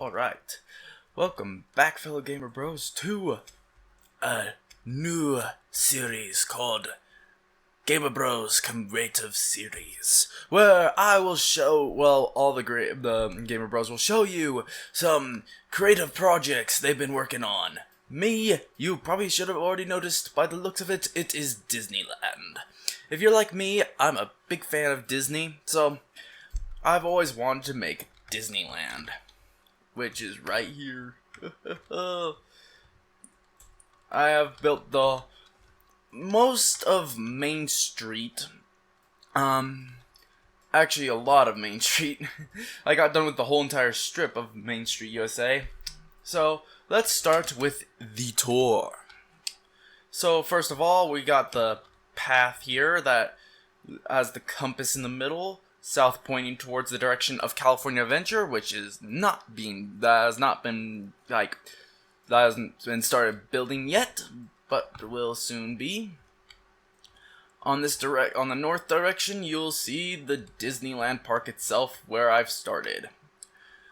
Alright, welcome back fellow gamer bros to a new series called Gamer Bros Creative Series, where I will show, all the Gamer Bros will show you some creative projects they've been working on. Me, you probably should have already noticed by the looks of it, it is Disneyland. If you're like me, I'm a big fan of Disney, so I've always wanted to make Disneyland, which is right here. I have built the most of Main Street. Actually a lot of Main Street. I got done with the whole entire strip of Main Street, USA. So, let's start with the tour. So, first of all, we got the path here that has the compass in the middle, south pointing towards the direction of California Adventure, which is that hasn't been started building yet, but will soon be. On the north direction, you'll see the Disneyland park itself, where I've started.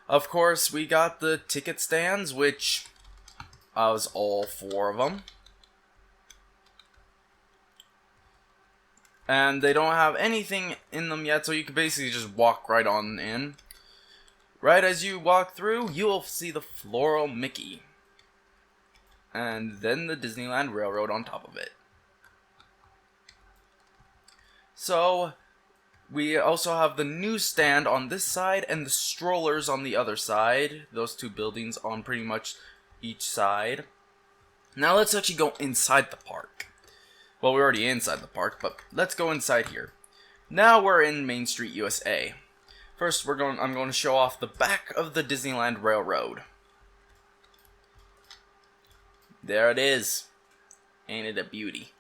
Of course, we got the ticket stands, which I was all 4 of them. And they don't have anything in them yet, so you can basically just walk right on in. Right as you walk through, you'll see the Floral Mickey. And then the Disneyland Railroad on top of it. So, we also have the newsstand on this side and the strollers on the other side. Those 2 buildings on pretty much each side. Now let's actually go inside the park. Well, we're already inside the park, but let's go inside here. Now we're in Main Street, USA. First, I'm going to show off the back of the Disneyland Railroad. There it is. Ain't it a beauty?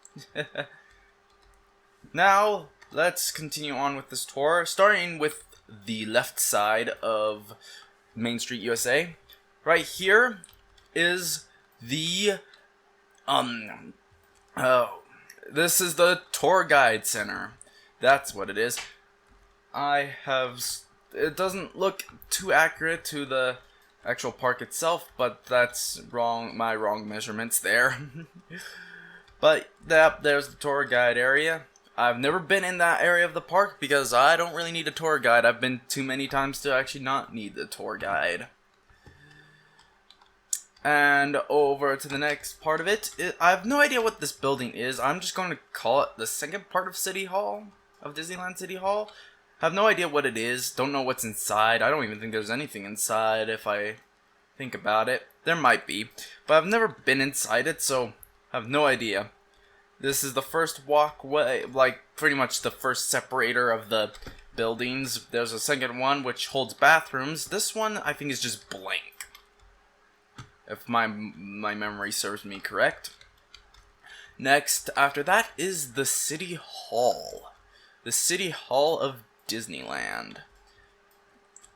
Now, let's continue on with this tour, starting with the left side of Main Street, USA. Right here is the, this is the tour guide center. That's what it is. It doesn't look too accurate to the actual park itself, but that's my wrong measurements there. But there's the tour guide area. I've never been in that area of the park because I don't really need a tour guide. I've been too many times to actually not need the tour guide. And over to the next part of it, I have no idea what this building is. I'm just going to call it the second part of City Hall, of Disneyland City Hall. I have no idea what it is, don't know what's inside. I don't even think there's anything inside if I think about it. There might be, but I've never been inside it, so I have no idea. This is the first walkway, pretty much the first separator of the buildings. There's a second one which holds bathrooms. This one I think is just blank, if my memory serves me correct. Next, after that, is the City Hall. The City Hall of Disneyland.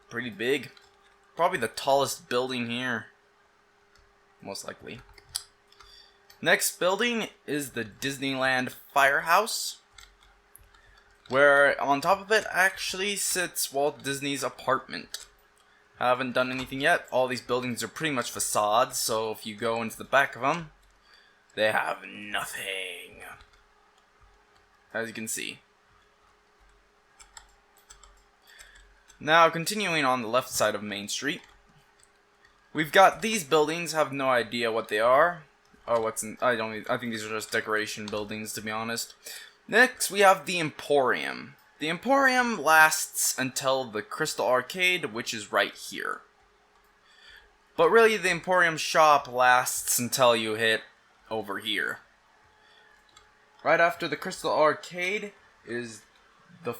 Pretty big. Probably the tallest building here. Most likely. Next building is the Disneyland Firehouse, where on top of it actually sits Walt Disney's apartment. I haven't done anything yet. All these buildings are pretty much facades, so if you go into the back of them, they have nothing, as you can see. Now, continuing on the left side of Main Street, we've got these buildings. Have no idea what they are, or what's in. I think these are just decoration buildings, to be honest. Next, we have the Emporium. The Emporium lasts until the Crystal Arcade, which is right here. But really, the Emporium shop lasts until you hit over here. Right after the Crystal Arcade is the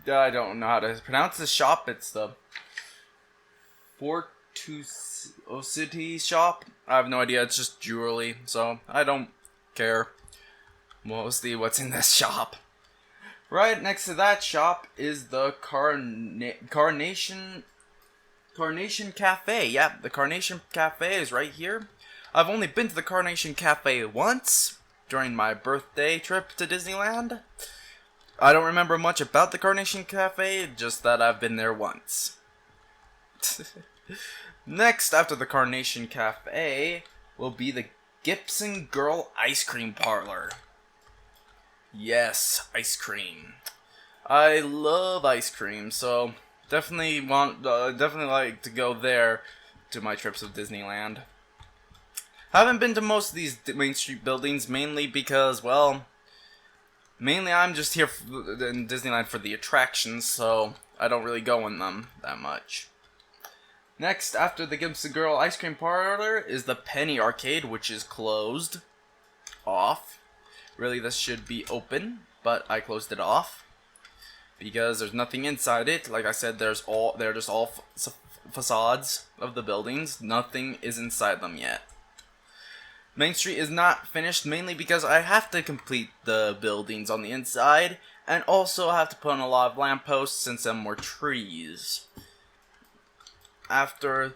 I don't know how to pronounce the shop. It's the Fortuosity shop. I have no idea. It's just jewelry, so I don't care mostly what's in this shop. Right next to that shop is the Carnation Cafe. Yeah, the Carnation Cafe is right here. I've only been to the Carnation Cafe once during my birthday trip to Disneyland. I don't remember much about the Carnation Cafe, just that I've been there once. Next, after the Carnation Cafe, will be the Gibson Girl Ice Cream Parlor. Yes, ice cream. I love ice cream, so definitely like to go there to my trips of Disneyland. I haven't been to most of these Main Street buildings, mainly because, well, I'm just here in Disneyland for the attractions, so I don't really go in them that much. Next, after the Gibson Girl Ice Cream Parlor, is the Penny Arcade, which is closed off. Really, this should be open, but I closed it off because there's nothing inside it. Like I said, they're just all facades of the buildings. Nothing is inside them yet. Main Street is not finished, mainly because I have to complete the buildings on the inside, and also I have to put in a lot of lampposts and some more trees. After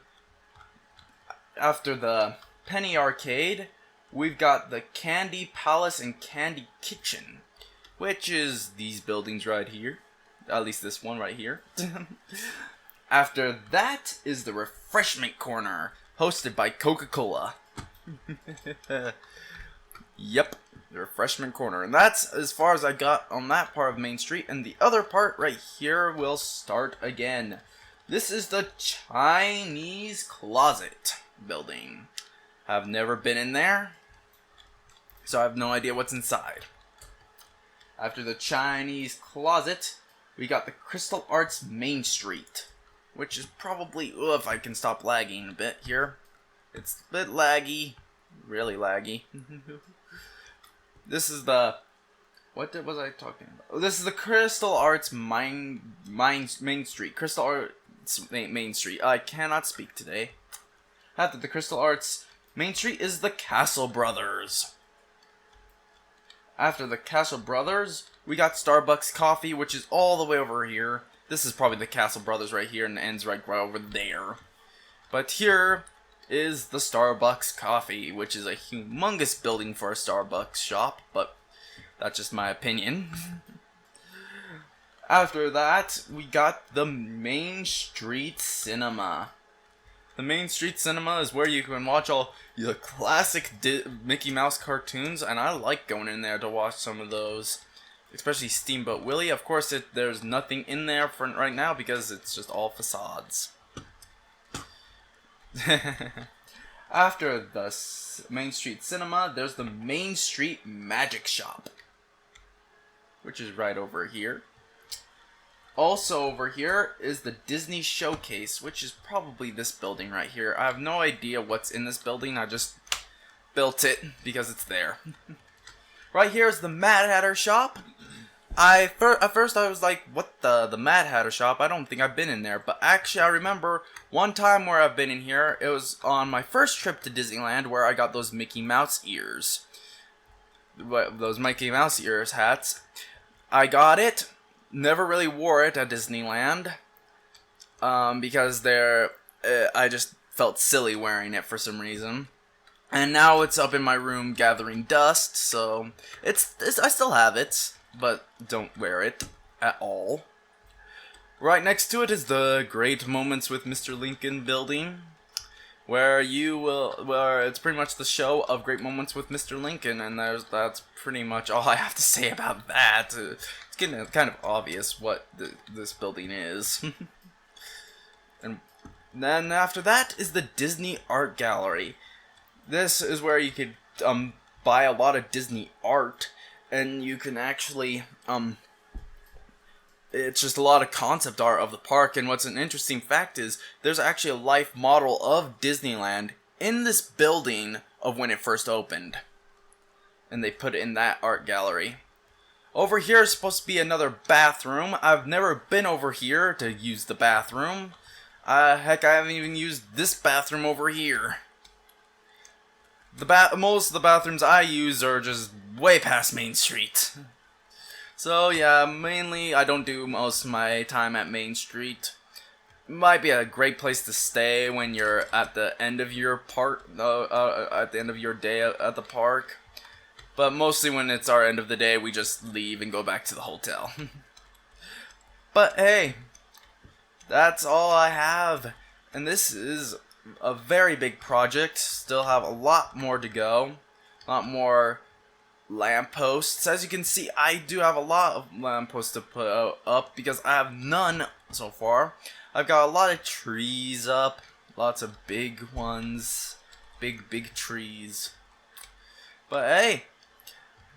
the Penny Arcade, we've got the Candy Palace and Candy Kitchen, which is these buildings right here. At least this one right here. After that is the Refreshment Corner, hosted by Coca-Cola. Yep, the Refreshment Corner. And that's as far as I got on that part of Main Street. And the other part right here will start again. This is the Chinese Closet building. I've never been in there, so I have no idea what's inside. After the Chinese Closet, we got the Crystal Arts Main Street, which is probably, if I can stop lagging a bit here. It's a bit laggy, really laggy. This is the, what was I talking about? This is the Crystal Arts Main Street. Crystal Arts Main Street. I cannot speak today. After the Crystal Arts Main Street is the Castle Brothers. After the Castle Brothers, we got Starbucks Coffee, which is all the way over here. This is probably the Castle Brothers right here, and ends right over there. But here is the Starbucks Coffee, which is a humongous building for a Starbucks shop, but that's just my opinion. After that, we got the Main Street Cinema. The Main Street Cinema is where you can watch all the classic Mickey Mouse cartoons, and I like going in there to watch some of those. Especially Steamboat Willie. Of course, there's nothing in there for right now because it's just all facades. After the Main Street Cinema, there's the Main Street Magic Shop, which is right over here. Also over here is the Disney Showcase, which is probably this building right here. I have no idea what's in this building. I just built it because it's there. Right here is the Mad Hatter Shop. At first I was like, what the Mad Hatter Shop? I don't think I've been in there. But actually I remember one time where I've been in here. It was on my first trip to Disneyland where I got those Mickey Mouse ears. Those Mickey Mouse ears hats. I got it. Never really wore it at Disneyland. Because I just felt silly wearing it for some reason. And now it's up in my room gathering dust, so I still have it, but don't wear it at all. Right next to it is the Great Moments with Mr. Lincoln building, where it's pretty much the show of Great Moments with Mr. Lincoln, and that's pretty much all I have to say about that. It's getting kind of obvious what this building is. And then after that is the Disney Art Gallery. This is where you could buy a lot of Disney art, and you can actually it's just a lot of concept art of the park. And what's an interesting fact is there's actually a life model of Disneyland in this building of when it first opened, and they put it in that art gallery. Over here is supposed to be another bathroom. I've never been over here to use the bathroom. Heck, I haven't even used this bathroom over here. Most of the bathrooms I use are just way past Main Street. So yeah, mainly I don't do most of my time at Main Street. Might be a great place to stay when you're at the end of your at the end of your day at the park. But mostly when it's our end of the day, we just leave and go back to the hotel. But hey, that's all I have And this is a very big project. Still have a lot more to go. A lot more lampposts. As you can see, I do have a lot of lampposts to put up because I have none so far. I've got a lot of trees up. Lots of big ones. Big trees. But hey,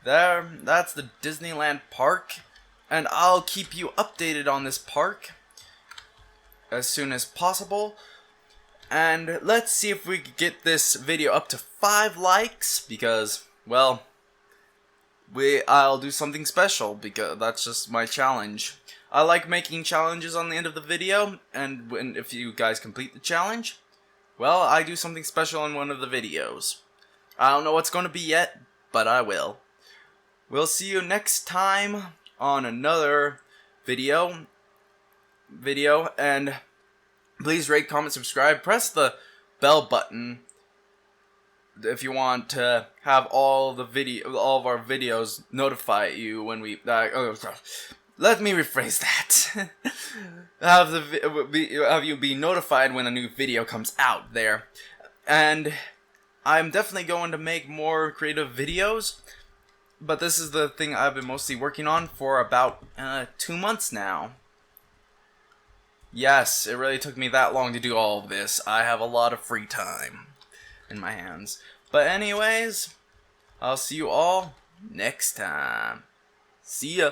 that's the Disneyland park. And I'll keep you updated on this park as soon as possible. And let's see if we can get this video up to 5 likes, because, well, I'll do something special, because that's just my challenge. I like making challenges on the end of the video, and if you guys complete the challenge, well, I do something special in one of the videos. I don't know what's going to be yet, but I will. We'll see you next time on another video, and please rate, comment, subscribe, press the bell button if you want to have all of our videos notify you when we. Let me rephrase that. have you be notified when a new video comes out there, and I'm definitely going to make more creative videos. But this is the thing I've been mostly working on for about 2 months now. Yes, it really took me that long to do all of this. I have a lot of free time in my hands. But anyways, I'll see you all next time. See ya.